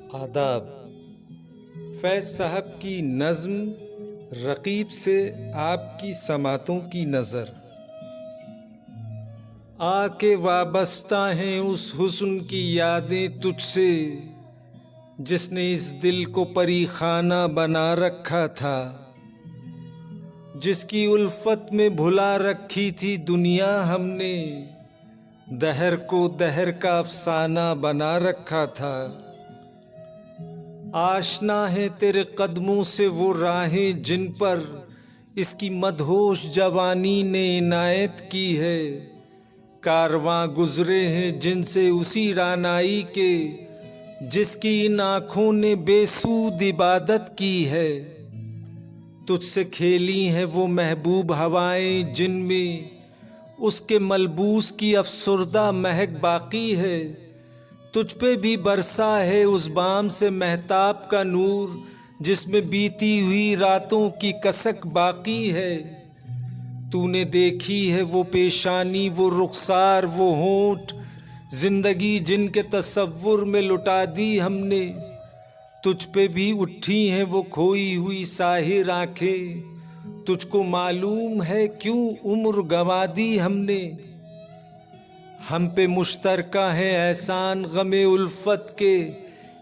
आदाब। फैज़ साहब की नज़्म रकीब से आपकी समातों की नज़र। आके वाबस्ता हैं उस हुस्न की यादें तुझसे, जिसने इस दिल को परीखाना बना रखा था, जिसकी उल्फत में भुला रखी थी दुनिया हमने, दहर को दहर का अफसाना बना रखा था। आशना है तेरे कदमों से वो राहें जिन पर इसकी मदहोश जवानी ने इनायत की है, कारवां गुजरे हैं जिनसे उसी रानाई के, जिसकी इन आँखों ने बेसूद इबादत की है। तुझसे खेली हैं वो महबूब हवाएं जिनमें उसके मलबूस की अफसुर्दा महक बाकी है। तुझ पे भी बरसा है उस बाम से महताब का नूर, जिसमें बीती हुई रातों की कसक बाकी है। तूने देखी है वो पेशानी, वो रुखसार, वो होंठ, जिंदगी जिनके तसव्वुर में लुटा दी हमने। तुझ पे भी उठी हैं वो खोई हुई साहिर आंखें, तुझको मालूम है क्यों उम्र गंवा दी हमने। हम पे मुश्तरका है एहसान गमे उल्फत के,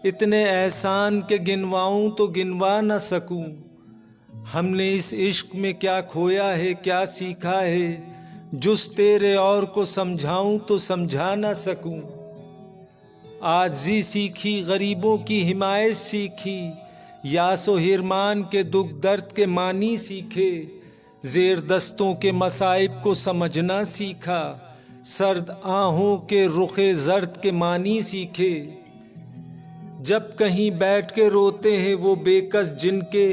इतने एहसान के गिनवाऊं तो गिनवा न सकूं। हमने इस इश्क में क्या खोया है क्या सीखा है, जुस तेरे और को समझाऊं तो समझा न सकूं। आजी सीखी गरीबों की हिमायत सीखी, यासो हिरमान के दुख दर्द के मानी सीखे। जेर दस्तों के मसाइब को समझना सीखा, सर्द आहों के रुखे जर्द के मानी सीखे। जब कहीं बैठ के रोते हैं वो बेकस जिनके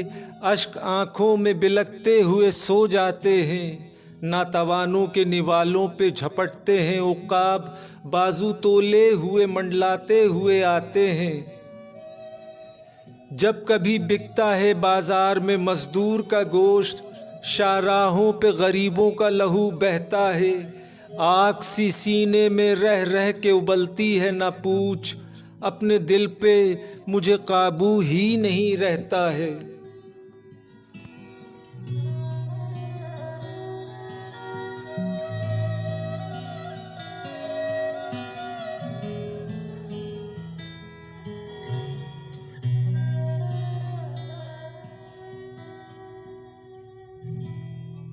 अश्क आँखों में बिलकते हुए सो जाते हैं, नातवानों के निवालों पे झपटते हैं उकाब, बाजू तोले हुए मंडलाते हुए आते हैं। जब कभी बिकता है बाजार में मजदूर का गोश्त, शाहराहों पे गरीबों का लहू बहता है। आग सी सीने में रह रह के उबलती है ना पूछ, अपने दिल पे मुझे काबू ही नहीं रहता है।